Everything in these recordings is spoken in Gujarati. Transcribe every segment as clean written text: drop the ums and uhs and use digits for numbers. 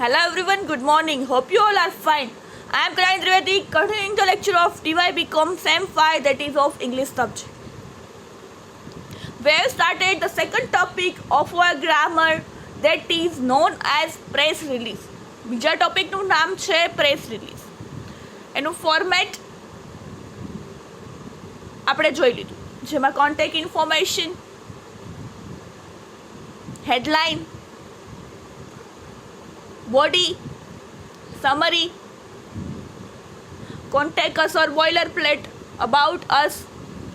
Hello everyone, good morning. Hope you all are fine. I am Karan Trivedi, continuing the lecture of DYBCom SEM 5, that is of English subject. We have started the second topic of our grammar, that is known as press release. બીજા ટોપિકનું નામ છે પ્રેસ રિલીઝ. એનું ફોર્મેટ આપણે જોઈ લીધું, જેમાં contact information, headline, body, summary, contact us or boiler plate, about us,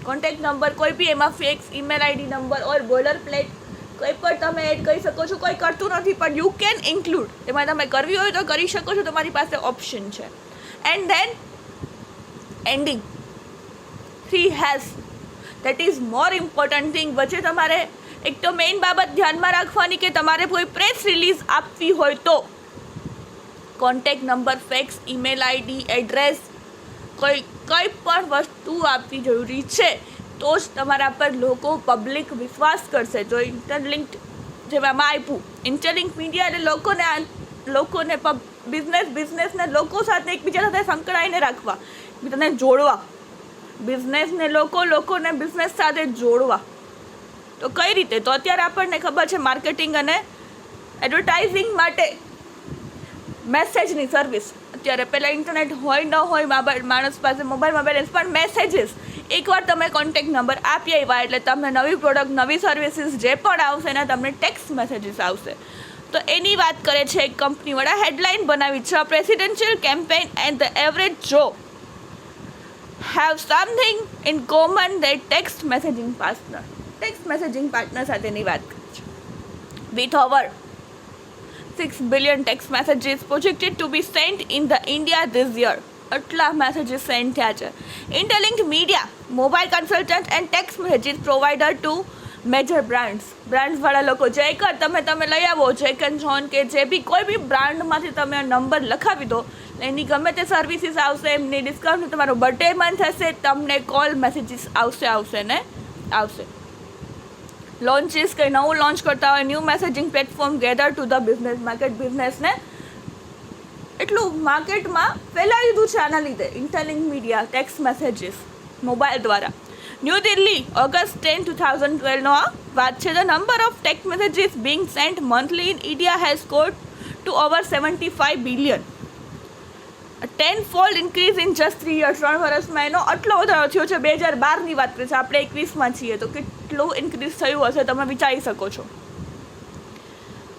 contact number કોઈ બી એમાં ફિક્સ, ઈમેલ આઈડી નંબર ઓર બોઇલર પ્લેટ કોઈ પણ તમે એડ કરી શકો છો. કોઈ કરતું નથી પણ યુ કેન ઇન્ક્લુડ, એમાં તમે કરવી હોય તો કરી શકો છો, તમારી પાસે ઓપ્શન છે. And then ending 3 has, that is more important thing. વચ્ચે તમારે એક તો મેઇન બાબત ધ્યાનમાં રાખવાની કે તમારે કોઈ પ્રેસ રિલીઝ આપવી હોય તો contact number, fax, email ID, address, કંઈ પણ વસ્તુ આપવી જરૂરી છે, તો જ તમારા પર લોકો પબ્લિક વિશ્વાસ કરશે. જો ઇન્ટરલિંક્ડ જેમાં આપ્યું, ઇન્ટરલિંક મીડિયા એટલે લોકોને બિઝનેસને લોકો સાથે એકબીજા સાથે સંકળાઈને રાખવા, એકબીજાને જોડવા, બિઝનેસને લોકોને બિઝનેસ સાથે જોડવા. તો કઈ રીતે? તો અત્યારે આપણને ખબર છે માર્કેટિંગ અને એડવર્ટાઇઝિંગ માટે મેસેજની સર્વિસ. અત્યારે પહેલાં ઇન્ટરનેટ હોય ન હોય, માણસ પાસે મોબાઈલમાં બેલેન્સ, પણ મેસેજીસ એકવાર તમે કોન્ટેક્ટ નંબર આપી આવ્યા એટલે તમને નવી પ્રોડક્ટ, નવી સર્વિસીસ જે પણ આવશે એના તમને ટેક્સ્ટ મેસેજીસ આવશે. તો એની વાત કરે છે એક કંપનીવાળા. હેડલાઇન બનાવી છે, presidential campaign and the average જો have something in common that text messaging partner સાથેની વાત કરે છે. With over 6 billion text messages projected to be sent in the India this year. આટલા મેસેજીસ સેન્ડ થયા છે. Interlinked media, mobile consultant and text messages provider to major બ્રાન્ડ્સવાળા લોકો. જેકર તમે લઈ આવો, જેક એન્ડ જોન કે જે બી કોઈ બી બ્રાન્ડમાંથી તમે નંબર લખાવી દો, એની ગમે તે સર્વિસીસ આવશે, એમની ડિસ્કાઉન્ટ, તમારો બર્થડે મંથ હશે, તમને કોલ મેસેજીસ આવશે. લોન્ચીસ, કંઈ નવું લોન્ચ કરતા હોય, new messaging platform gather to the business market. બિઝનેસને એટલું માર્કેટમાં ફેલાવી દીધું છે આના લીધે. Interlink media, text messages mobile દ્વારા. ન્યૂ દિલ્હી, ઓગસ્ટ 10, 2012 આ વાત છે. The number of text messages being sent monthly in India has got to over 75 billion. 10-fold increase in just 3 years. 3 વર્ષમાં એનો આટલો વધારો થયો છે. 2012ની વાત કરીએ છીએ, આપણે 21માં છીએ, તો કેટલું ઇન્ક્રીઝ થયું હશે તમે વિચારી શકો છો.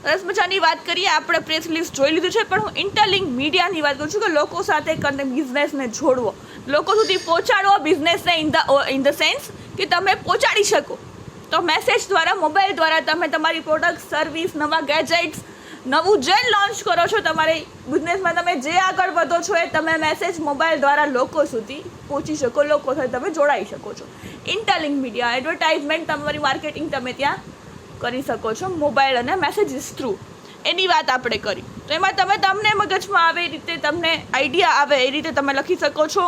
સરસ મજાની વાત કરીએ. આપણે પ્રેસ રિલીઝ જોઈ લીધું છે, પણ હું ઇન્ટરલિંક મીડિયાની વાત કરું છું કે લોકો સાથે બિઝનેસને જોડવો, લોકો સુધી પહોંચાડવો બિઝનેસને ઇન ધ સેન્સ કે તમે પહોંચાડી શકો. તો મેસેજ દ્વારા, મોબાઈલ દ્વારા તમે તમારી પ્રોડક્ટ, સર્વિસ, નવા ગેજેટ્સ, નવું જે લોન્ચ કરો છો, તમારી બિઝનેસમાં તમે જે આગળ વધો છો, એ તમે મેસેજ મોબાઈલ દ્વારા લોકો સુધી પહોંચી શકો, લોકો સાથે તમે જોડાઈ શકો છો. ઇન્ટરલિંક મીડિયા, એડવર્ટાઇઝમેન્ટ, તમારી માર્કેટિંગ તમે ત્યાં કરી શકો છો મોબાઈલ અને મેસેજીસ થ્રુ. એની વાત આપણે કરી. તો એમાં તમને મગજમાં આવે એ રીતે, તમને આઈડિયા આવે એ રીતે તમે લખી શકો છો.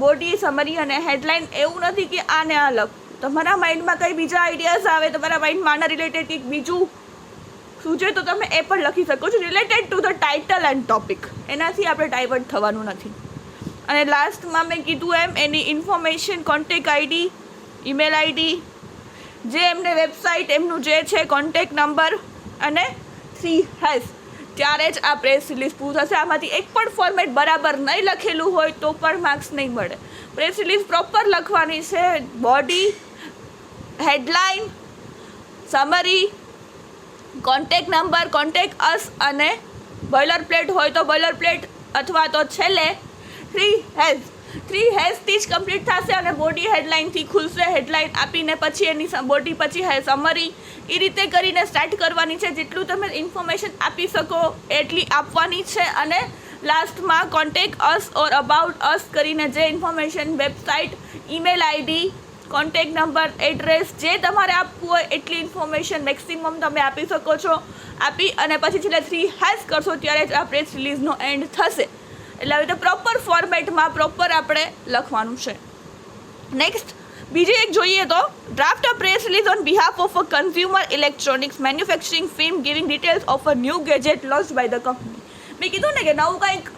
બોડી, સમરી અને હેડલાઇન. એવું નથી કે આને આ લખ, તમારા માઇન્ડમાં કંઈ બીજા આઈડિયાઝ આવે, તમારા માઇન્ડમાં આના રિલેટેડ કંઈક બીજું સૂચે તો તમે એ પણ લખી શકો છો, related to the title and topic. એનાથી આપણે ડાયવર્ટ થવાનું નથી. અને લાસ્ટમાં મેં કીધું એમ, એની information, contact ID, email ID, જે એમને વેબસાઇટ, એમનું જે છે કોન્ટેક્ટ નંબર અને 3 હેઝ, ત્યારે જ આ પ્રેસ રિલીઝ પૂરું થશે. આમાંથી એક પણ ફોર્મેટ બરાબર નહીં લખેલું હોય તો પણ માર્ક્સ નહીં મળે. પ્રેસ રિલીઝ પ્રોપર લખવાની છે. Body, headline, summary, contact number, contact us અને બોઇલર પ્લેટ હોય તો બોઇલર પ્લેટ, અથવા તો છેલ્લે 3 હેઝ. 3 હેઝથી જ કમ્પ્લીટ થશે અને બોડી હેડલાઇનથી ખુલશે. હેડલાઇન આપીને પછી એની બોડી, પછી સમરી, એ રીતે કરીને સ્ટાર્ટ કરવાની છે. જેટલું તમે ઇન્ફોર્મેશન આપી શકો એટલી આપવાની છે. અને લાસ્ટમાં કોન્ટેક્ટ અસ ઓર અબાઉટ અસ કરીને જે information, website, email ID, contact number, address, જે તમારે આપવું હોય એટલી ઇન્ફોર્મેશન મેક્સિમમ તમે આપી શકો છો. આપી અને પછી છેલ્લે 3 હેઝ કરશો ત્યારે જ આ પ્રેસ રિલીઝનો એન્ડ થશે. એટલે આવી રીતે પ્રોપર ફોર્મેટમાં પ્રોપર આપણે લખવાનું છે. નેક્સ્ટ બીજી એક જોઈએ તો draft a press release on behalf of a consumer electronics manufacturing firm giving details of a new gadget launched by the company. મેં કીધું ને કે નવું કંઈક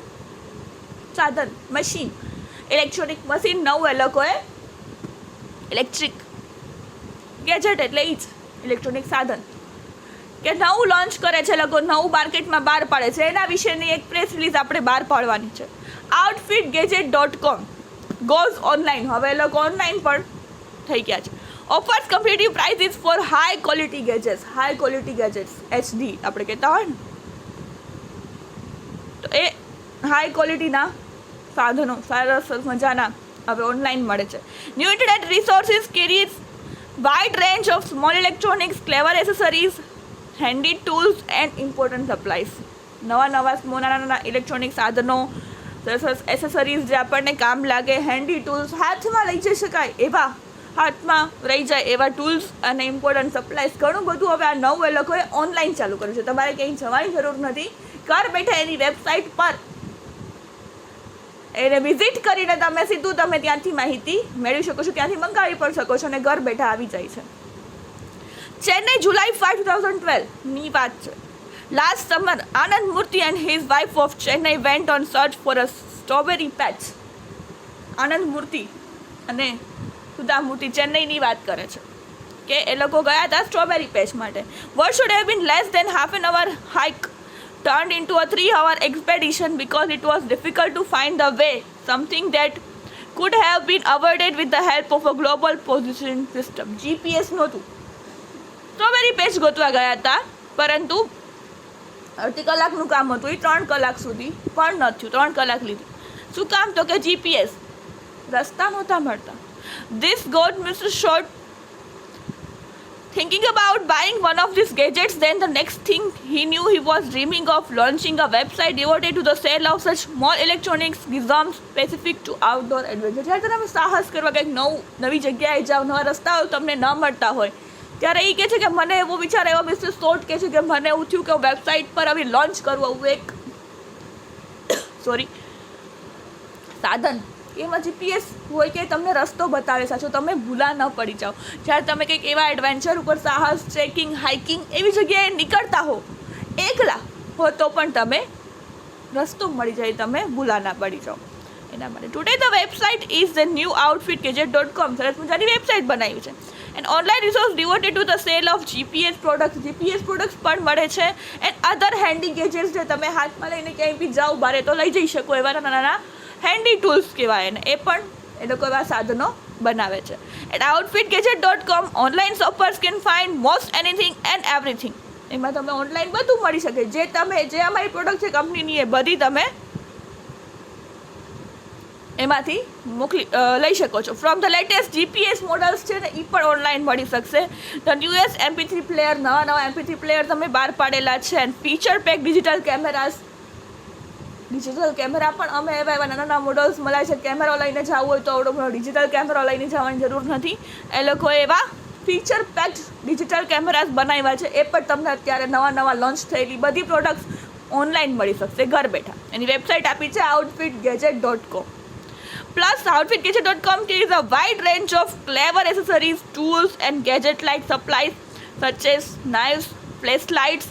સાધન મશીન, ઇલેક્ટ્રોનિક મશીન નવું એ લોકોએ ઇલેક્ટ્રિક ગેજેટ એટલે એ જ ઇલેક્ટ્રોનિક સાધન કે નવું લોન્ચ કરે છે લોકો, નવું માર્કેટમાં બહાર પાડે છે. એના વિશેની એક પ્રેસ રિલીઝ આપણે બહાર પાડવાની છે. outfitgadget.com goes online. હવે એ લોકો ઓનલાઈન પણ થઈ ગયા છે. Offers competitive prices for high quality gadgets. High quality gadgets HD આપણે કહેતા હોય ને, તો એ હાઈ ક્વોલિટીના સાધનો સરસ મજાના હવે ઓનલાઈન મળે છે. New internet resources carries wide range of small electronics, clever accessories, handy tools and important supplies. નવા નાના ઇલેક્ટ્રોનિક સાધનો, સરસ એસેસરીઝ જે આપણને કામ લાગે, હેન્ડી ટૂલ્સ, હાથમાં લઈ જઈ શકાય એવા, હાથમાં રહી જાય એવા ટૂલ્સ અને ઇમ્પોર્ટન્ટ સપ્લાઈઝ, ઘણું બધું હવે આ નવું એ લોકોએ ઓનલાઈન ચાલુ કર્યું છે. તમારે ક્યાંય જવાની જરૂર નથી. ઘર બેઠા એની વેબસાઇટ પર એને વિઝિટ કરીને તમે સીધું તમે ત્યાંથી માહિતી મેળવી શકો છો, ત્યાંથી મંગાવી પણ શકો છો અને ઘર બેઠા આવી જાય છે. ચેન્નઈ July 5, 2012 વાત છે. Last summer Anand Murthy and his wife of Chennai went on search for a strawberry patch. Anand Murthy અને સુધા મૂર્તિ ચેન્નઈની વાત કરે છે કે એ લોકો ગયા હતા સ્ટ્રોબેરી પેચ માટે. What should have been less than half an hour hike turned into a 3-hour expedition because it was difficult to find the way, something that could have been avoided with the help of a global positioning system. GPS નહોતું. સ્ટ્રોબેરી પેચ ગોતવા ગયા હતા, પરંતુ અડધી કલાકનું કામ હતું, એ 3 કલાક સુધી પણ ન થયું. 3 કલાક લીધી. શું કામ? તો કે GPS રસ્તા નહોતા મળતા. This got Mr. Short thinking about buying one of these gadgets. Then the next thing he knew, he was dreaming of launching a website devoted to the sale of such small electronics items specific to outdoor adventure. જ્યારે તમે સાહસ કરવા કંઈક નવી જગ્યાએ જાઓ, નવા રસ્તાઓ તમને ન મળતા હોય, ત્યારે એ કહે છે કે મને એવો વિચાર આવ્યો, મિસ્ટર શોર્ટ કહે છે કે મને એવું થયું કે વેબસાઇટ પર હવે લોન્ચ કરવું એવું એક સાધન, એમાં GPS હોય કે તમને રસ્તો બતાવે, સાચો તમે ભૂલા ન પડી જાઓ. જ્યારે તમે કંઈક એવા એડવેન્ચર ઉપર સાહસ, ટ્રેકિંગ, હાઇકિંગ એવી જગ્યાએ નીકળતા હો, એકલા હો, તો પણ તમે રસ્તો મળી જાય, તમે ભૂલા ના પડી જાઓ. એના માટે today the website is the new outfitgadget.com. સરસ મજાની વેબસાઇટ બનાવી છે. And online resource devoted to the cell of GPS products પણ મળે છે. એન્ડ અધર હેન્ડી ગેજેટ્સ જે તમે હાથમાં લઈને ક્યાંય બી જાઓ બારે તો લઈ જઈ શકો એવા નાના હેન્ડી ટૂલ્સ કહેવાય ને, એ પણ એ લોકો એવા સાધનો બનાવે છે. At outfitgadget.com online shoppers can find most anything and everything. એમાં તમે ઓનલાઈન બધું મળી શકે, જે અમારી પ્રોડક્ટ છે કંપનીની એ બધી તમે એમાંથી લઈ શકો છો. From the latest GPS models છે ને એ પણ ઓનલાઈન મળી શકશે. ધ ન્યૂએસ્ટ MP3 પ્લેયર, નવા MP3 પ્લેયર તમે બહાર પાડેલા છે. And feature pack digital camera પણ અમે એવા નાના મોડલ્સ મળે છે. કેમેરા લઈને જવું હોય તો આવડો મોટો ડિજિટલ કેમેરા લઈને જવાની જરૂર નથી. એ લોકોએ એવા ફીચર પેક્ડ ડિજિટલ કેમેરાસ બનાવ્યા છે. એ પણ તમને અત્યારે નવા લોન્ચ થયેલી બધી પ્રોડક્ટ્સ ઓનલાઈન મળી શકશે ઘર બેઠા. એની વેબસાઇટ આપી છે outfitgadget.com. Plus, outfitgadget.com carries a wide range of clever accessories, tools, and gadget-like supplies such as knives, flashlights,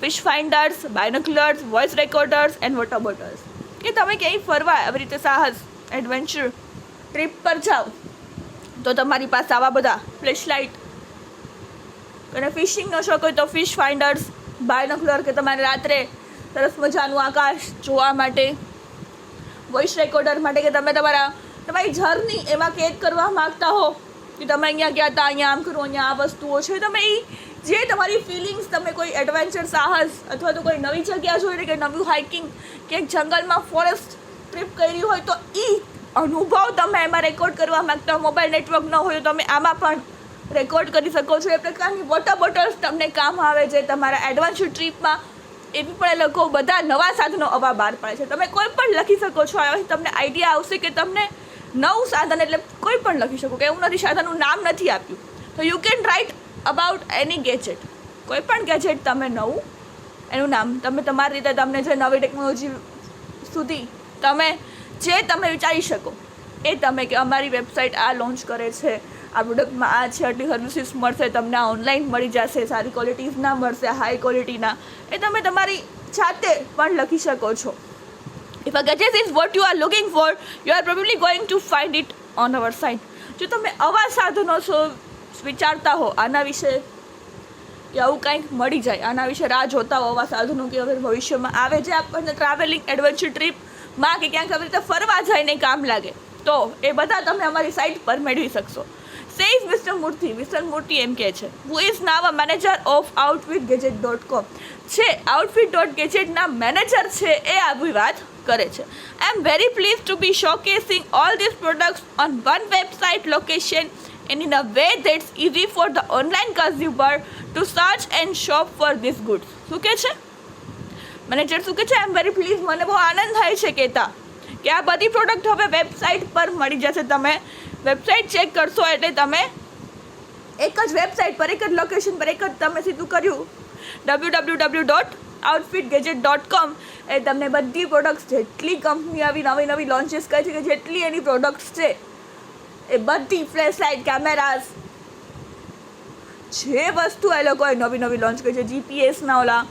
fish finders, binoculars, voice recorders, and water bottles. કે તમે ક્યાંય ફરવા આવી રીતે સાહસ, એડવેન્ચર ટ્રીપ પર જાઓ તો તમારી પાસે આવા બધા ફ્લેશલાઇટ અને ફિશિંગનો શોખ હોય તો ફિશ ફાઇન્ડર્સ, બાયનોક્યુલર કે તમારે રાત્રે સરસ મજાનું આકાશ જોવા માટે, વોઇસ રેકોર્ડર માટે કે તમે તમારી જર્ની એમાં કેદ કરવા માગતા હો કે તમે અહીંયા ગયા હતા, અહીંયા આમ કરો, અહીંયા આ વસ્તુઓ છે, તમે એ જે તમારી ફિલિંગ્સ, તમે કોઈ એડવેન્ચર સાહસ અથવા તો કોઈ નવી જગ્યા જોઈને કે નવું હાઇકિંગ કે જંગલમાં ફોરેસ્ટ ટ્રીપ કરી હોય તો એ અનુભવ તમે એમાં રેકોર્ડ કરવા માગતા હો. મોબાઈલ નેટવર્ક ન હોય તો તમે આમાં પણ રેકોર્ડ કરી શકો છો. એ પ્રકારની વોટર બોટલ્સ તમને કામ આવે છે તમારા એડવેન્ચર ટ્રીપમાં. એવી પણ એ લોકો બધા નવા સાધનો આવા બહાર પાડે છે. તમે કોઈ પણ લખી શકો છો. આથી તમને આઈડિયા આવશે કે તમને નવું સાધન એટલે કોઈ પણ લખી શકો કે એવું નથી, સાધનનું નામ નથી આપ્યું તો you can write about any gadget. કોઈ પણ ગેજેટ તમે નવું એનું નામ તમે તમારી રીતે તમને જે નવી ટેકનોલોજી સુધી તમે વિચારી શકો એ તમે કે અમારી વેબસાઇટ આ લોન્ચ કરે છે, આ પ્રોડક્ટમાં આ છે, આટલી સર્વિસીસ મળશે તમને, આ ઓનલાઈન મળી જશે, સારી ક્વોલિટીઝના મળશે, હાઈ ક્વોલિટીના, એ તમે તમારી જાતે પણ લખી શકો છો. If a gadget is what you are looking for, you are probably going to find it on our site. જો તમે આવા સાધનો છો વિચારતા હો આના વિશે કે આવું કંઈક મળી જાય, આના વિશે રાહ જોતા હો આવા સાધનો કે હવે ભવિષ્યમાં આવે જે આપણને ટ્રાવેલિંગ એડવેન્ચર ટ્રીપમાં કે ક્યાંક આવી રીતે ફરવા જઈને કામ લાગે, તો એ બધા તમે અમારી સાઇટ પર મેળવી શકશો. સેઝ મિસ્ટર મૂર્તિ. મિસ્ટર મૂર્તિ એમ કહે છે, who is now a manager of outfitgadget.com છે, outfit.gadget ના મેનેજર છે એ આવી વાત કરે છે. I am very please to be showcasing all this products on one website location and in a way that's easy for the online consumer to search and shop for these goods. શું કહે છે મેનેજર? શું કહે છે? આઈ એમ વેરી પ્લીઝ, મને બહુ આનંદ થાય છે કહેતા કે આ બધી પ્રોડક્ટ હવે વેબસાઇટ પર મળી જશે. તમે વેબસાઇટ ચેક કરશો એટલે તમે એક જ વેબસાઇટ પર, એક જ લોકેશન પર, એક જ તમે સીધું કર્યું www.outfitgadget.com એ તમને બધી પ્રોડક્ટ્સ, જેટલી કંપની આવી નવી લોન્ચીસ કરે છે કે જેટલી એની પ્રોડક્ટ્સ છે એ બધી ફ્લેશલાઇટ, કેમેરાસ, જે વસ્તુ એ લોકોએ નવી લોન્ચ કરી છે, જીપીએસના ઓલા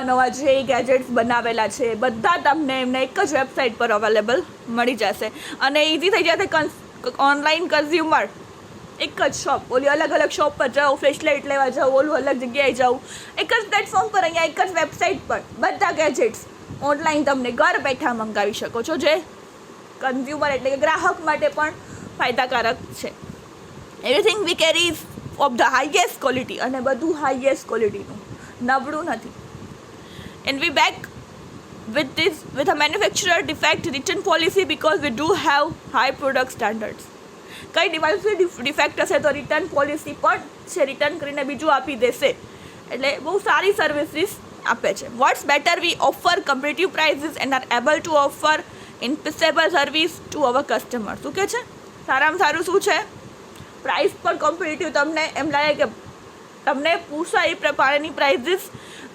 નવા જે ગેજેટ્સ બનાવેલા છે બધા તમને એમને એક જ વેબસાઇટ પર અવેલેબલ મળી જશે. અને ઇઝી થઈ જશે ઓનલાઈન કન્ઝ્યુમર. એક જ શોપ, ઓલી અલગ શોપ પર જાઓ, ફ્લેશલાઇટ લેવા જાઓ, ઓલું અલગ જગ્યાએ જાઓ, એક જ પ્લેટફોર્મ પર અહીંયા એક જ વેબસાઇટ પર બધા ગેજેટ્સ ઓનલાઈન તમને ઘર બેઠા મંગાવી શકો છો, જે કન્ઝ્યુમર એટલે કે ગ્રાહક માટે પણ ફાયદાકારક છે. Everything we carry is of the highest quality, અને બધું હાઈએસ્ટ ક્વોલિટીનું, નબળું નથી. And we back with a manufacturer defect return policy because we do have high product standards. કઈ ડિવાઇસની ડિફેક્ટ હશે તો રિટર્ન પોલિસી પણ છે, રિટર્ન કરીને બીજું આપી દેશે, એટલે બહુ સારી સર્વિસીસ આપે છે. What's better, we offer competitive prices and are able to offer impeccable service to our customer. શું કહે છે? સારામાં સારું શું છે? પ્રાઇસ પર કોમ્પિટિટિવ, તમને એમ લાગે કે તમને પૂછાય એ પ્રકારની પ્રાઇસીસ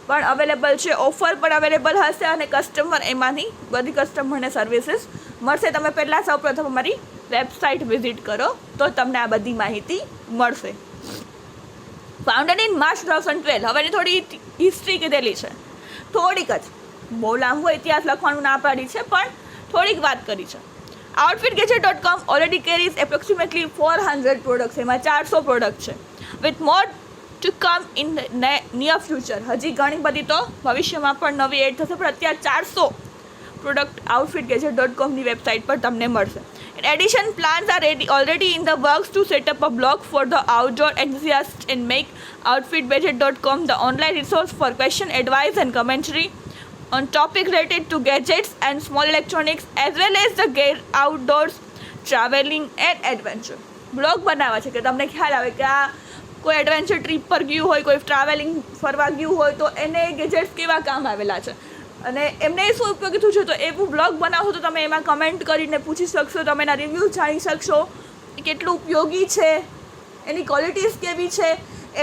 પણ અવેલેબલ છે, ઓફર પણ અવેલેબલ હશે, અને કસ્ટમર એમાંની બધી કસ્ટમરને સર્વિસીસ મળશે. તમે પહેલાં સૌપ્રથમ અમારી વેબસાઇટ વિઝિટ કરો તો તમને આ બધી માહિતી મળશે. Founded in March 2012. હવે એની થોડી હિસ્ટ્રી કીધેલી છે, થોડીક જ, બહુ લાંબો ઇતિહાસ લખવાનું ના પાડી છે પણ થોડીક વાત કરી છે. outfitgadget.com already carries approximately 400 products. એમાં 400 પ્રોડક્ટ છે, with more to come in the near future. હજી ઘણી બધી તો ભવિષ્યમાં પણ નવી એડ થશે, પણ અત્યારે 400 પ્રોડક્ટ outfitgadget.comની વેબસાઇટ પર તમને મળશે. In addition, plans are already in the works to set up a blog for the outdoor enthusiasts and make outfitgadget.com the online resource for question, advice and commentary on topics related to gadgets and small electronics as well as the outdoors traveling and adventure. Blog બનાવવા છે કે તમને ખ્યાલ આવે કે આ કોઈ એડવેન્ચર ટ્રીપ પર ગયું હોય, કોઈ ટ્રાવેલિંગ ફરવા ગયું હોય તો એને ગેજેટ્સ કેવા કામ આવેલા છે અને એમને શું ઉપયોગી થયું છે, તો એવું બ્લોગ બનાવશો તો તમે એમાં કમેન્ટ કરીને પૂછી શકશો, તમે એના રિવ્યૂ જાણી શકશો, કેટલું ઉપયોગી છે, એની ક્વોલિટીઝ કેવી છે એ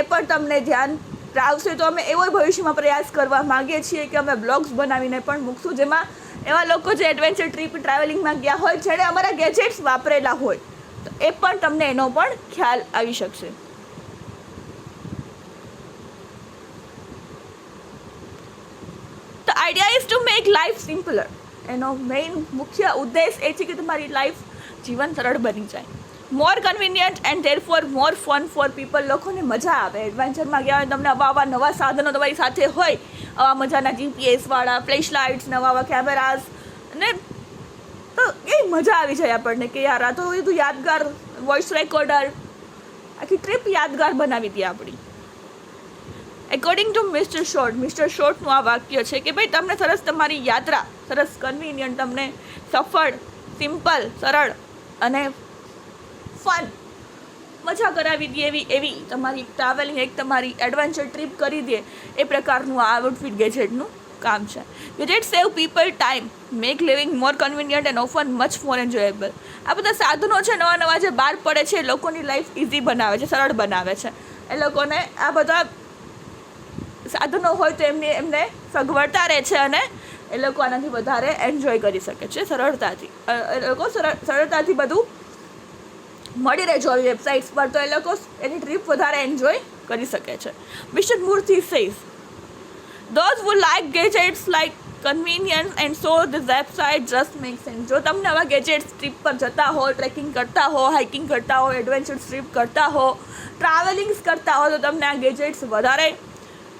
પણ તમને ધ્યાન આવશે. તો અમે એવો ભવિષ્યમાં પ્રયાસ કરવા માગીએ છીએ કે અમે બ્લોગ્સ બનાવીને પણ મૂકશું, જેમાં એવા લોકો જે એડવેન્ચર ટ્રીપ ટ્રાવેલિંગમાં ગયા હોય, જેણે અમારા ગેજેટ્સ વાપરેલા હોય, તો એ પણ તમને એનો પણ ખ્યાલ આવી શકશે. The idea is to make life simpler. એનો મેઇન મુખ્ય ઉદ્દેશ એ છે કે તમારી લાઈફ, જીવન સરળ બની જાય, more convenient and therefore more fun for people. લોકોને મજા આવે એડવેન્ચરમાં ગયા હોય, તમને આવા નવા સાધનો તમારી સાથે હોય, આવા મજાના જીપીએસવાળા ફ્લેશ લાઇટ્સ, નવા કેમેરાસ, અને તો એ મજા આવી જાય આપણને કે યાર આ તો બધું યાદગાર, વોઇસ રેકોર્ડર, આખી ટ્રીપ યાદગાર બનાવી હતી આપણી. એકોર્ડિંગ ટુ મિસ્ટર શોર્ટનું આ વાક્ય છે કે ભાઈ તમને સરસ તમારી યાત્રા, સરસ કન્વિનિયન્ટ, તમને સફળ, સિમ્પલ, સરળ અને ફન, મજા કરાવી દે એવી તમારી ટ્રાવેલિંગ, એક તમારી એડવેન્ચર ટ્રીપ કરી દે એ પ્રકારનું આ આઉટફિટ ગેજેટનું કામ છે. Gadget save people time, make living more convenient and often much more enjoyable. આ બધા સાધનો છે નવા જે બહાર પડે છે, લોકોની લાઈફ ઇઝી બનાવે છે, સરળ બનાવે છે. એ લોકોને આ બધા સાધનો હોય તો એમને સગવડતા રહે છે અને એ લોકો આનાથી વધારે એન્જોય કરી શકે છે સરળતાથી. એ લોકો સરળતાથી બધું મળી રહે છે આવી વેબસાઇટ્સ પર, તો એ લોકો એની ટ્રીપ વધારે એન્જોય કરી શકે છે. મિસ્ટર મૂર્તિ says Those who like gadgets like convenience and so this website just makes sense. જો તમને આવા ગેજેટ્સ ટ્રીપ પર જતા હો, ટ્રેકિંગ કરતા હો, હાઇકિંગ કરતા હો, એડવેન્ચર ટ્રીપ કરતા હો, ટ્રાવેલિંગ્સ કરતા હો, તો તમને આ ગેજેટ્સ વધારે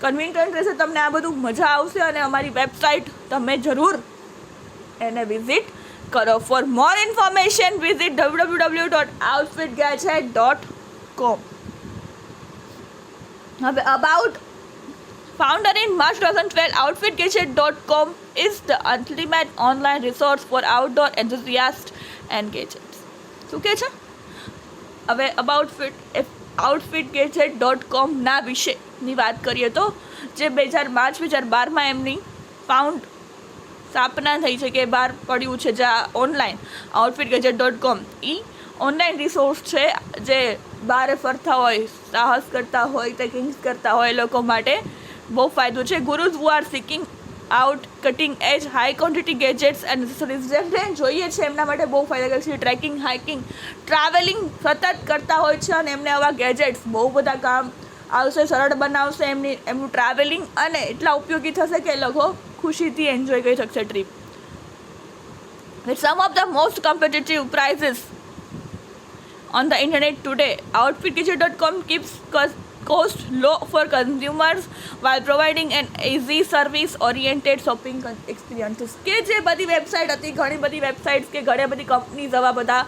કન્વિનિયન્ટ રહેશે, તમને આ બધું મજા આવશે અને અમારી વેબસાઇટ તમે જરૂર એને વિઝિટ કરો. For more information visit www.outfitgadget.com. હવે about Founded in March 2012, OutfitGadget.com is the ultimate online resource for outdoor enthusiasts and gadgets. શું કહે છે? હવે outfitgadget.com ના વિશેની વાત કરીએ તો જે 2012માં એમની સ્થાપના થઈ છે કે બહાર પડ્યું છે જે ઓનલાઈન outfitgadget.com એ ઓનલાઈન રિસોર્સ છે જે બહાર ફરતા હોય, સાહસ કરતા હોય, ટ્રેકિંગ્સ કરતા હોય લોકો માટે બહુ ફાયદો છે. ગુરુઝ who are seeking out cutting age high quantity gadgets and accessories જેમને જોઈએ છે એમના માટે બહુ ફાયદાકારક છે. ટ્રેકિંગ, હાઇકિંગ, ટ્રાવેલિંગ સતત કરતા હોય છે અને એમને આવા ગેજેટ્સ બહુ બધા કામ આવશે, સરળ બનાવશે એમનું ટ્રાવેલિંગ અને એટલા ઉપયોગી થશે કે એ લોકો ખુશીથી એન્જોય કરી શકશે trip. With some of the most competitive prices on the internet today, outfitgadget.com keeps cost low for consumers while providing an easy service oriented shopping experiences. કે જે બધી વેબસાઇટ હતી, ઘણી બધી વેબસાઇટ્સ કે ઘણી બધી કંપનીઝ આવા બધા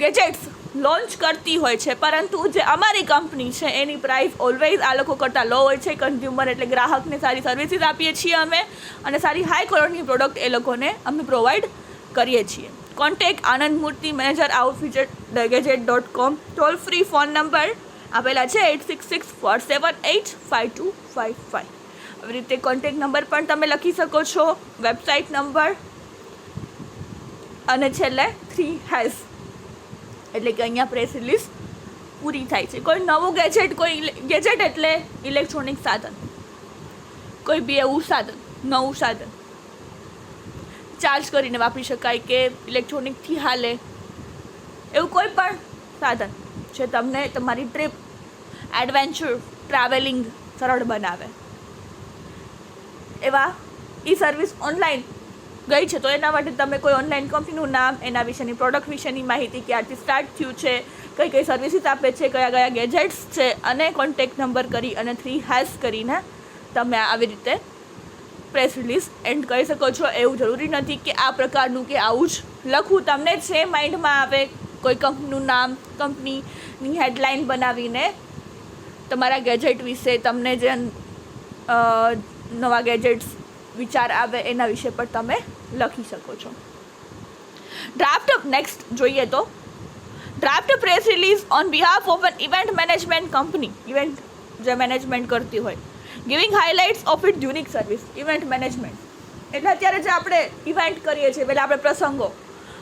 ગેજેટ્સ લોન્ચ કરતી હોય છે, પરંતુ જે અમારી કંપની છે એની પ્રાઇસ ઓલવેઝ આ લોકો કરતાં લો હોય છે. કન્ઝ્યુમર એટલે ગ્રાહકને સારી સર્વિસીસ આપીએ છીએ અમે અને સારી હાઈ ક્વોલિટીની પ્રોડક્ટ એ લોકોને અમે પ્રોવાઈડ કરીએ છીએ. Contact Anand Murthy, manager, outfitgadget.com. Toll free phone number આપેલા છે 8664785255. આવી રીતે કોન્ટેક્ટ નંબર પણ તમે લખી શકો છો, વેબસાઇટ નંબર અને છેલ્લે 3 એટલે કે અહીંયા પ્રેસ રિલીઝ પૂરી થાય છે. કોઈ નવું ગેજેટ એટલે ઇલેક્ટ્રોનિક સાધન, કોઈ બી એવું સાધન, નવું સાધન ચાર્જ કરીને વાપરી શકાય કે ઇલેક્ટ્રોનિકથી હાલે એવું કોઈ પણ સાધન જે તમને તમારી ટ્રીપ, એડવેન્ચર, ટ્રાવેલિંગ સરળ બનાવે એવા એ સર્વિસ ઓનલાઈન ગઈ છે. તો એના માટે તમે કોઈ ઓનલાઈન કંપનીનું નામ, એના વિશેની પ્રોડક્ટ વિશેની માહિતી, ક્યારથી સ્ટાર્ટ થયું છે, કઈ કઈ સર્વિસીસ આપે છે, કયા કયા ગેજેટ્સ છે અને કોન્ટેક્ટ નંબર કરી અને 3 કરીને તમે આવી રીતે પ્રેસ રિલીઝ એન્ડ કરી શકો છો. એવું જરૂરી નથી કે આ પ્રકારનું કે આવું જ લખવું, તમને જે માઇન્ડમાં આવે કોઈ કંપનીનું નામ, કંપનીની હેડલાઇન બનાવીને તમારા ગેજેટ વિશે તમને જે નવા ગેજેટ્સ વિચાર આવે એના વિશે પણ તમે લખી શકો છો. ડ્રાફ્ટ નેક્સ્ટ જોઈએ તો draft press release on behalf of N event management company, event જે મેનેજમેન્ટ કરતી હોય, giving highlights of it unique service. Event management એટલે અત્યારે જે આપણે ઇવેન્ટ કરીએ છીએ, પહેલાં આપણે પ્રસંગો,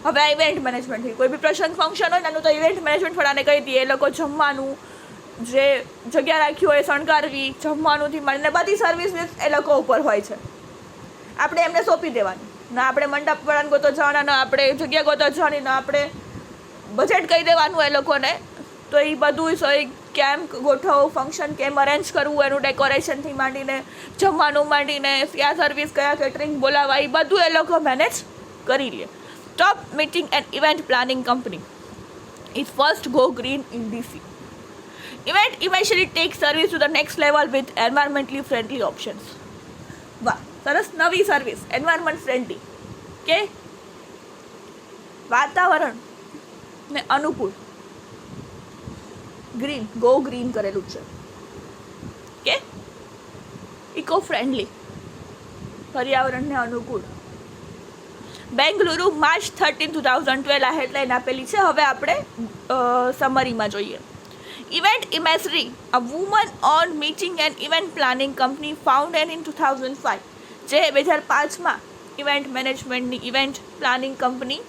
હવે આ ઇવેન્ટ મેનેજમેન્ટ કોઈ બી પ્રસંગ ફંક્શન હોય એનું તો ઇવેન્ટ મેનેજમેન્ટ વાળાને કહી દઈએ. એ લોકો જમવાનું, જે જગ્યા રાખી હોય શણગારવી, જમવાનુંથી મળીને બધી સર્વિસ એ લોકો ઉપર હોય છે. આપણે એમને સોંપી દેવાનું, ના આપણે મંડપ વાળાને ગોતો જવાના, ના આપણે જગ્યા ગોતો જવાની, ના આપણે બજેટ કહી દેવાનું એ લોકોને. તો એ બધું કેમ ગોઠવવું, ફંક્શન કેમ અરેન્જ કરવું, એનું ડેકોરેશનથી માંડીને જમવાનું માંડીને કયા સર્વિસ, કયા કેટરિંગ બોલાવવા, એ બધું એ લોકો મેનેજ કરી લે. Top meeting and event planning company is first go green in DC. Event eventually takes service to the next level with environmentally friendly options. વાહ, સરસ નવી સર્વિસ, એન્વાયરમેન્ટ ફ્રેન્ડલી કે વાતાવરણને અનુકૂળ, ગ્રીન, ગો ગ્રીન કરેલું છે કે ઇકો ફ્રેન્ડલી, પર્યાવરણને અનુકૂળ. બેંગલુરુ March 13, 2012 આ હેડલાઇન આપેલી છે. હવે આપણે સમરીમાં જોઈએ. Event Imagery, a woman-owned meeting and event planning company founded in 2005, જે 2005માં ઇવેન્ટ મેનેજમેન્ટની ઇવેન્ટ પ્લાનિંગ કંપની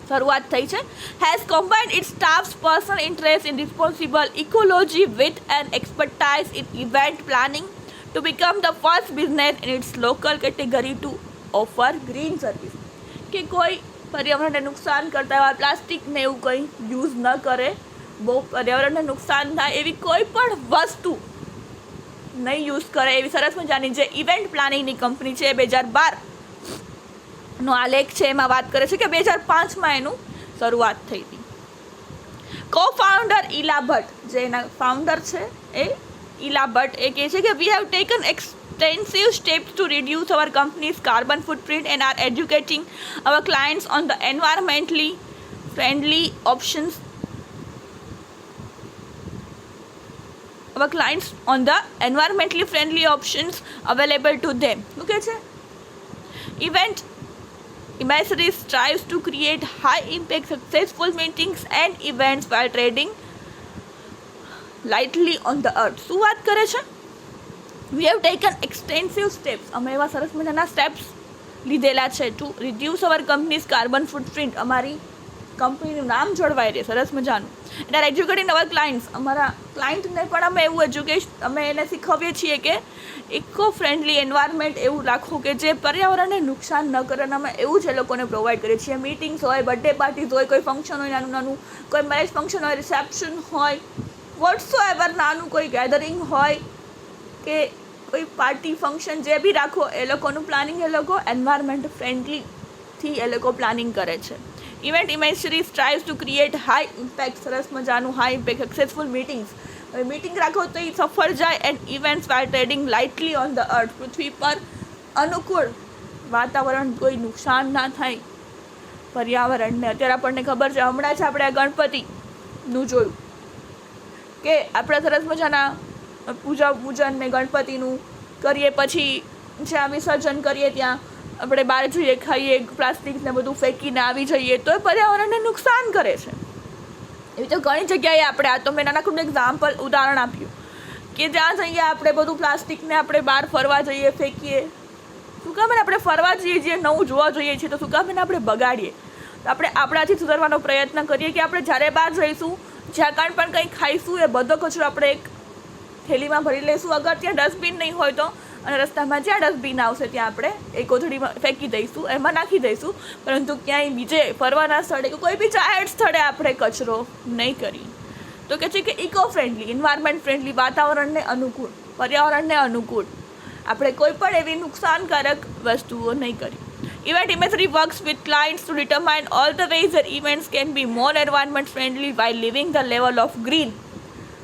શરૂઆત થઈ છે. Has combined its staff's personal interest in responsible ecology with an expertise in event planning to become the first business in its local category to offer green service. કે કોઈ પર્યાવરણને નુકસાન કરતા એવા પ્લાસ્ટિકને એવું કંઈ યુઝ ન કરે, બહુ પર્યાવરણને નુકસાન થાય એવી કોઈ પણ વસ્તુ નહીં યુઝ કરે એવી સરસ મજાની જે ઇવેન્ટ પ્લાનિંગની કંપની છે 2012નો આ લેખ છે એમાં વાત કરે છે કે 2005માં એનું શરૂઆત થઈ હતી. કો ફાઉન્ડર ઈલા ભટ્ટ, જે એના ફાઉન્ડર છે એ ઈલા ભટ્ટ, એ કહે છે કે we have taken extensive steps to reduce our company's carbon footprint and are educating our clients on the environmentally friendly options available to them. શું કહે છે? Event Emissary strives to create high impact successful meetings and events while treading lightly on the earth. શું વાત કરે છે? We have taken extensive steps. અમે એવા સરસ મજાના સ્ટેપ્સ લીધેલા છે to reduce our company's carbon footprint. અમારી કંપનીનું નામ જળવાઈ રહે, સરસ મજાનું. And are educating our clients, અમારા ક્લાયન્ટને પણ અમે એવું અમે એને શીખવીએ છીએ કે ઇકો ફ્રેન્ડલી એન્વાયરમેન્ટ એવું રાખવું કે જે પર્યાવરણને નુકસાન ન કરે. અને અમે એવું જ એ લોકોને પ્રોવાઈડ કરીએ છીએ. મીટિંગ્સ હોય, બર્થડે પાર્ટીઝ હોય, કોઈ ફંક્શન હોય નાનું નાનું, કોઈ મેરેજ ફંક્શન હોય, રિસેપ્શન હોય, વોટ્સો એવર નાનું કોઈ ગેધરિંગ હોય કે કોઈ પાર્ટી ફંક્શન જે બી રાખો, એ લોકોનું પ્લાનિંગ એ લોકો એન્વાયરમેન્ટ ફ્રેન્ડલીથી એ લોકો પ્લાનિંગ કરે છે. Event imagery strives to create high impact, સરસ મજાનું હાઈ ઇમ્પેક્ટ સક્સેસફુલ મીટિંગ્સ. હવે મીટિંગ રાખો તો એ સફળ જાય. And events were trading lightly on the earth, પૃથ્વી પર અનુકૂળ વાતાવરણ, કોઈ નુકસાન ના થાય પર્યાવરણને. અત્યારે આપણને ખબર છે, હમણાં જ આપણે આ ગણપતિનું જોયું કે આપણે સરસ મજાના પૂજન ને ગણપતિનું કરીએ, પછી જ્યાં વિસર્જન કરીએ ત્યાં આપણે બહાર જઈએ, ખાઈએ, પ્લાસ્ટિક ને બધું ફેંકીને આવી જઈએ તો એ પર્યાવરણને નુકસાન કરે છે. એવી તો ઘણી જગ્યાએ આપણે, આ તો મેં નાનકડું એક્ઝામ્પલ ઉદાહરણ આપ્યું કે જ્યાં જઈએ આપણે બધું પ્લાસ્ટિકને આપણે બહાર ફરવા જઈએ ફેંકીએ. શું કામ એને આપણે ફરવા જઈએ, જે નવું જોવા જોઈએ છીએ, તો શું કામ એને આપણે બગાડીએ? તો આપણે આપણાથી સુધારવાનો પ્રયત્ન કરીએ કે આપણે જ્યારે બહાર જઈશું, જ્યાં પણ કંઈ ખાઈશું, એ બધો કચરો આપણે એક થેલીમાં ભરી લઈશું. અગર ત્યાં ડસ્ટબિન નહીં હોય તો, અને રસ્તામાં જ્યાં ડસ્ટબિન આવશે ત્યાં આપણે એ કોથળીમાં ફેંકી દઈશું, એમાં નાખી દઈશું. પરંતુ ક્યાંય બીજે ફરવાના સ્થળે કે કોઈ બી જાહેર સ્થળે આપણે કચરો નહીં કરીએ. તો કહે છે કે ઇકો ફ્રેન્ડલી, એન્વાયરમેન્ટ ફ્રેન્ડલી, વાતાવરણને અનુકૂળ, પર્યાવરણને અનુકૂળ આપણે કોઈ પણ એવી નુકસાનકારક વસ્તુઓ નહીં કરીએ. Event imagery works with clients to determine all the ways that events can be more environment friendly while leaving the level of green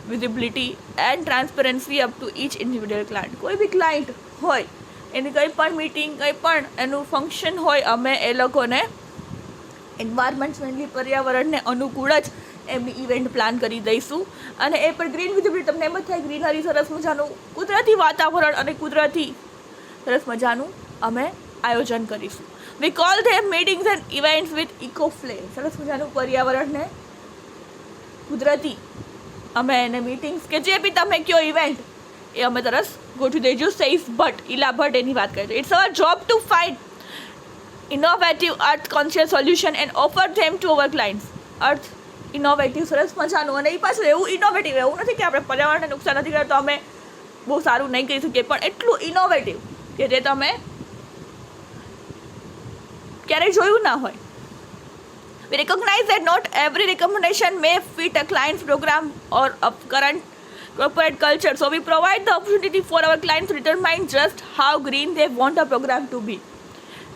visibility and transparency up to each individual client. કોઈ બી ક્લાયન્ટ હોય, એની કંઈ પણ મીટિંગ, કંઈ પણ એનું ફંક્શન હોય, અમે એ લોકોને એન્વાયરમેન્ટ ફ્રેન્ડલી, પર્યાવરણને અનુકૂળ જ એમની ઇવેન્ટ પ્લાન કરી દઈશું. અને એ પણ ગ્રીન વિઝિબિલિટી, તમને એમ જ થાય ગ્રીનરી, સરસ મજાનું કુદરતી વાતાવરણ અને કુદરતી સરસ મજાનું અમે આયોજન કરીશું. We call them meetings and events with eco flair, સરસ મજાનું પર્યાવરણને કુદરતી અમે એને મીટિંગ્સ કે જે બી તમે કહો ઇવેન્ટ, એ અમે તરસ ગોઠવી દઈશું. સેઇસ ભટ્ટ, ઈલા ભટ્ટ એની વાત કરે છે. It's our job to find innovative earth conscious solution and offer them to our clients. Earth innovative, સરસ મજાનું. અને એ પાછું એવું ઇનોવેટિવ, એવું નથી કે આપણે પર્યાવરણને નુકસાન નથી કરતા તો અમે બહુ સારું નહીં કરી શકીએ, પણ એટલું ઇનોવેટિવ કે જે તમે ક્યારેય જોયું ના હોય. We recognize that not every recommendation may fit a client's program or a current corporate culture, so we provide the opportunity for our clients to determine just how green they want a program to be.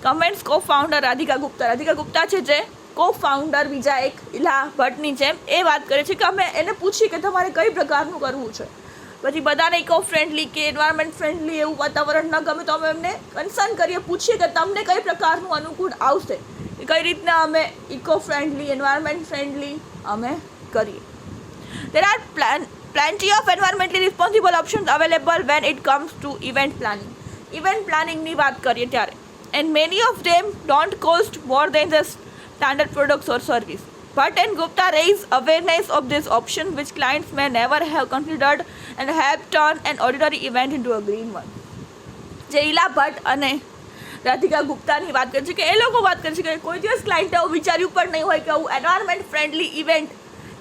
Comments co-founder Radhika Gupta. Radhika Gupta છે જે co-founder બીજા એક ઈલા ભટ્ટની જેમ એ વાત કરે છે કે અમે એને પૂછીએ કે તમારે કઈ પ્રકારનું કરવું છે. પછી બધાને ઇકો ફ્રેન્ડલી કે એન્વાયરમેન્ટ ફ્રેન્ડલી એવું વાતાવરણ ન ગમે તો અમે એમને કન્સર્ન કરીએ, પૂછીએ કે તમને કઈ પ્રકારનું અનુકૂળ આવશે, કઈ રીતના અમે ઇકો ફ્રેન્ડલી, એન્વાયરમેન્ટ ફ્રેન્ડલી અમે કરીએ. There are plenty of environmentally responsible options available when it comes to event planning. Event planningની વાત કરીએ ત્યારે, and many of them don't cost more than the standard products or service. Bhatt and Gupta raise awareness of this option which clients may never have considered and have turned an ordinary event into a green one. જે ઈલા ભટ્ટ અને રાધિકા ગુપ્તાની વાત કરે છે કે એ લોકો વાત કરે છે કે કોઈ દિવસ ક્લાયન્ટે આવું વિચાર્યું પણ નહીં હોય કે આવું એન્વાયરમેન્ટ ફ્રેન્ડલી ઇવેન્ટ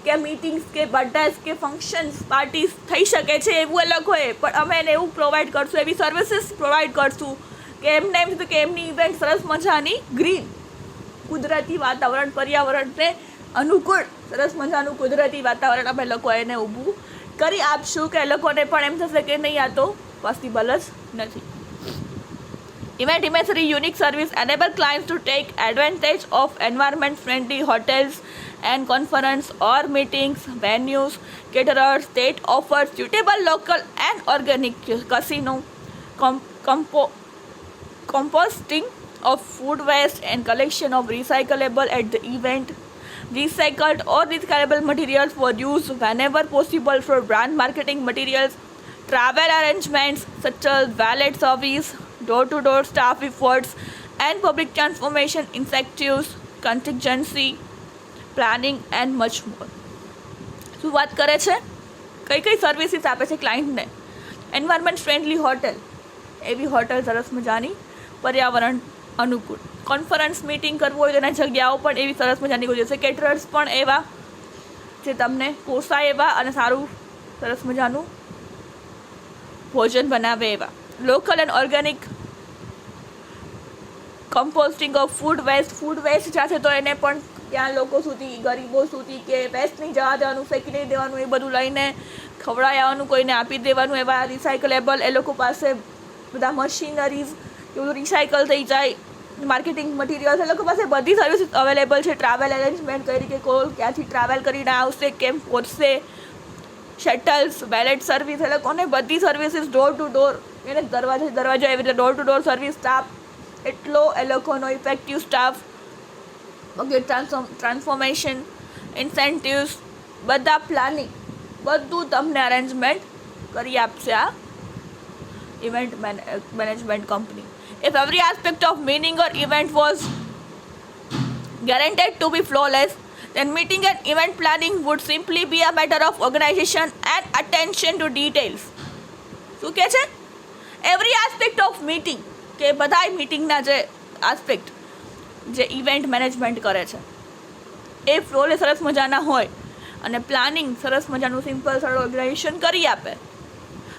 કે મીટિંગ્સ કે બર્થડેઝ કે ફંક્શન્સ પાર્ટીઝ થઈ શકે છે, એવું એ લોકોએ, પણ અમે એને એવું પ્રોવાઈડ કરશું, એવી સર્વિસીસ પ્રોવાઈડ કરશું કે એમને એમ થયું કે એમની ઇવેન્ટ સરસ મજાની ગ્રીન, કુદરતી વાતાવરણ, પર્યાવરણને અનુકૂળ સરસ મજાનું કુદરતી વાતાવરણ અમે લોકો એને ઊભું કરી આપશું કે એ લોકોને પણ એમ થશે કે નહીં આ તો પોસિબલ જ નથી. Event imagery unique service enable clients to take advantage of environment friendly hotels and conference or meetings venues, caterers that offer suitable local and organic casino, composting of food waste and collection of recyclable at the event, recycled or recyclable materials for use whenever possible for brand marketing materials, travel arrangements such as valet service, door-to-door staff efforts and public transformation incentives, contingency planning and much more. શું વાત કરે છે? કઈ કઈ સર્વિસીસ આપે છે ક્લાયન્ટને? એન્વાયરમેન્ટ ફ્રેન્ડલી હોટેલ, એવી હોટેલ સરસ મજાની પર્યાવરણ અનુકૂળ. કોન્ફરન્સ મીટિંગ કરવું હોય તો એના જગ્યાઓ પણ એવી સરસ મજાની હોય છે. કેટરર્સ પણ એવા જે તમને પોસાય એવા અને સારું સરસ મજાનું ભોજન બનાવે એવા. Local and organic composting of food waste જશે તો એને પણ ત્યાં લોકો સુધી, ગરીબો સુધી કે વેસ્ટ નહીં જવા દેવાનું, ફેંકી નહીં દેવાનું, એ બધું લઈને ખવડાવી આવવાનું, કોઈને આપી દેવાનું. એવા રિસાયકલેબલ એ લોકો પાસે બધા મશીનરીઝ કે બધું રિસાયકલ થઈ જાય, માર્કેટિંગ મટીરિયલ્સ એ લોકો પાસે બધી સર્વિસીસ અવેલેબલ છે. ટ્રાવેલ અરેન્જમેન્ટ કઈ રીતે ક્યાંથી ટ્રાવેલ કરીને આવશે, કેમ પહોંચશે, શટલ્સ, વેલેટ સર્વિસ, એ લોકોને બધી સર્વિસીસ ડોર ટુ ડોર, એને દરવાજા એવી રીતે door to door service staff એટલો એ લોકોનો effective staff, okay, transformation, incentives, બધા પ્લાનિંગ, બધું તમને અરેન્જમેન્ટ કરી આપશે આ event management company. If every aspect of meeting or event was guaranteed to be flawless, then meeting and event planning would simply be a matter of organization and attention to details. શું કહે છે? એવરી આસ્પેક્ટ ઓફ મીટિંગ, કે બધાય મીટિંગના જે આસ્પેક્ટ જે ઇવેન્ટ મેનેજમેન્ટ કરે છે એ ફ્લોલે સરસ મજાના હોય અને પ્લાનિંગ સરસ મજાનું સિમ્પલ સરળ ઓર્ગેનાઇઝેશન કરી આપે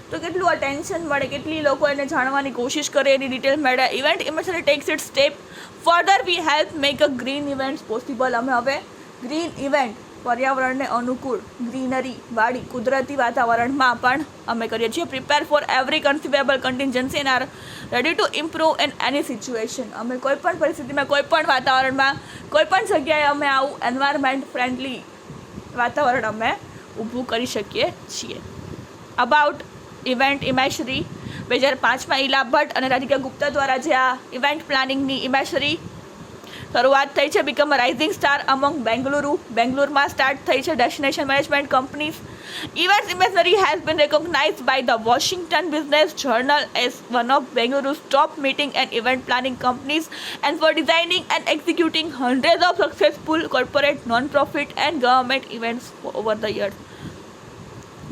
તો કેટલું અટેન્શન મળે, કેટલી લોકો એને જાણવાની કોશિશ કરે, એની ડિટેલ મળે. Event imagery takes it step further we help make a green events possible. અમે હવે ગ્રીન ઇવેન્ટ, પર્યાવરણને અનુકૂળ ગ્રીનરી વાળી કુદરતી વાતાવરણમાં પણ અમે કરીએ છીએ. Prepare for every conceivable contingency and are ready to improve in any situation. અમે કોઈ પણ પરિસ્થિતિમાં, કોઈ પણ વાતાવરણમાં, કોઈ પણ જગ્યાએ અમે આવું એન્વાયરમેન્ટ ફ્રેન્ડલી વાતાવરણ અમે ઊભું કરી શકીએ છીએ. અબાઉટ ઇવેન્ટ ઇમેજરી 2005માં ઈલા ભટ્ટ અને રાધિકા ગુપ્તા દ્વારા જે આ ઇવેન્ટ પ્લાનિંગની ઇમેજરી શરૂઆત થઈ છે, become a rising star among બેંગ્લુરુમાં સ્ટાર્ટ થઈ છે destination management companies. Event imagery has been recognised by the Washington business journal as one of બેંગલુરુ's top meeting and event planning companies and for designing and executing hundreds of successful corporate, non-profit and government events over the years.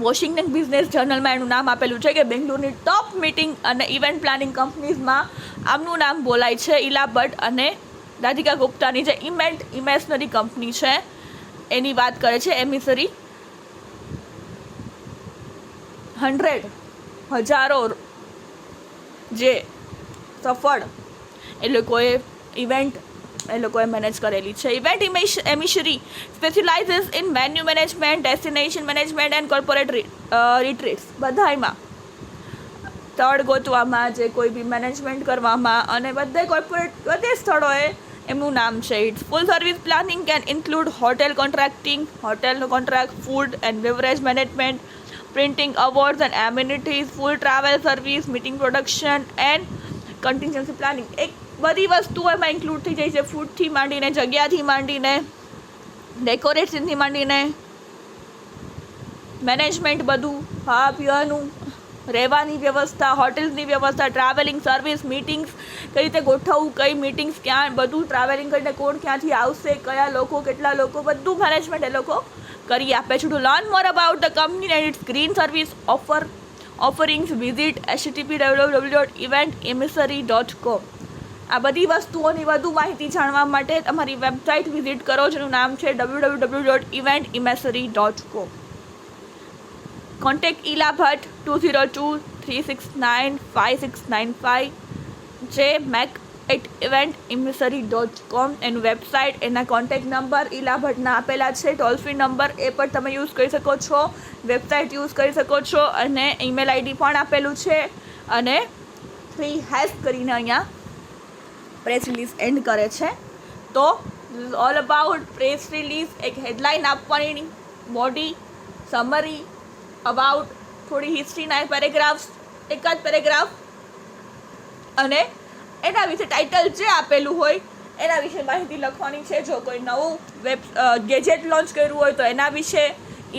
Washington business જર્નલમાં એનું નામ આપેલું છે કે બેંગ્લુરુની ટોપ મીટિંગ અને ઇવેન્ટ પ્લાનિંગ કંપનીઝમાં આમનું નામ બોલાય છે. ઈલા ભટ્ટ અને રાધિકા ગુપ્તાની જે ઇમેજનરી કંપની છે એની વાત કરે છે. એમિસરી 100,000 જે સફળ એ લોકોએ ઇવેન્ટ મેનેજ કરેલી છે. Event emissary specialises in venue management, destination management and corporate retreats. બધામાં સ્થળ ગોતવામાં, જે કોઈ બી મેનેજમેન્ટ કરવામાં અને બધે સ્થળોએ એમનું નામ છે. It's full service planning can include hotel contracting, હોટેલનો contract, food and beverage management, printing, awards and amenities, full travel service, meeting production and contingency planning. એક બધી વસ્તુઓ એમાં ઇન્ક્લુડ થઈ જાય છે. ફૂડથી માંડીને, જગ્યાથી માંડીને, ડેકોરેશનથી માંડીને, મેનેજમેન્ટ, બધું, ખાવા પીવાનું, રહેવાની વ્યવસ્થા, હોટેલ્સની વ્યવસ્થા, ટ્રાવેલિંગ સર્વિસ, મીટિંગ્સ કઈ રીતે ગોઠવવું, કઈ મીટિંગ્સ ક્યાં, બધું ટ્રાવેલિંગ કરીને કોણ ક્યાંથી આવશે, કયા લોકો, કેટલા લોકો, બધું મેનેજમેન્ટ એ લોકો કરી આપે છે. To learn more about the company and its green service offerings visit http://eventemissory.com. આ બધી વસ્તુઓની વધુ માહિતી જાણવા માટે તમારી વેબસાઇટ વિઝિટ કરો, જેનું નામ છે www.eventemissory.com. કોન્ટેક્ટ ઈલા ભટ્ટ 202-369-5695, જે મેક info@eventimsary.com એનું વેબસાઇટ, એના કોન્ટેક્ટ નંબર ઈલા ભટ્ટના આપેલા છે, ટોલ ફ્રી નંબર એ પણ તમે યુઝ કરી શકો છો, વેબસાઇટ યુઝ કરી શકો છો, અને ઈમેલ આઈડી પણ આપેલું છે. અને 3 કરીને અહીંયા પ્રેસ રિલીઝ એન્ડ કરે છે. તો ઓલ અબાઉટ પ્રેસ રિલીઝ, એક હેડલાઇન આપવાની, બોડી સમરી અબાઉટ, થોડી હિસ્ટ્રીના પેરેગ્રાફ્સ, એકાદ પેરેગ્રાફ, અને એના વિશે ટાઇટલ જે આપેલું હોય એના વિશે માહિતી લખવાની છે. જો કોઈ નવું ગેજેટ લોન્ચ કર્યું હોય તો એના વિશે,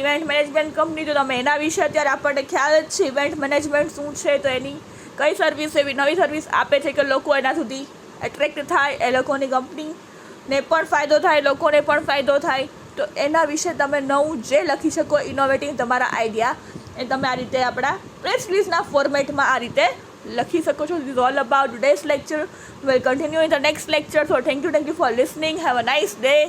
ઇવેન્ટ મેનેજમેન્ટ કંપની તો તમે એના વિશે, અત્યારે આપણને ખ્યાલ જ છે ઇવેન્ટ મેનેજમેન્ટ શું છે, તો એની કઈ સર્વિસ એવી નવી સર્વિસ આપે છે કે લોકો એના સુધી એટ્રેક્ટ થાય, એ લોકોની કંપનીને પણ ફાયદો થાય, લોકોને પણ ફાયદો થાય. તો એના વિશે તમે નવું જે લખી શકો, ઇનોવેટિવ તમારા આઈડિયા, એ તમે આ રીતે આપણા પ્રેસ રિલીઝના ફોર્મેટમાં આ રીતે લખી શકો છો. This is all about today's lecture. We'll continue in the next lecture. So thank you for listening. Have a nice day.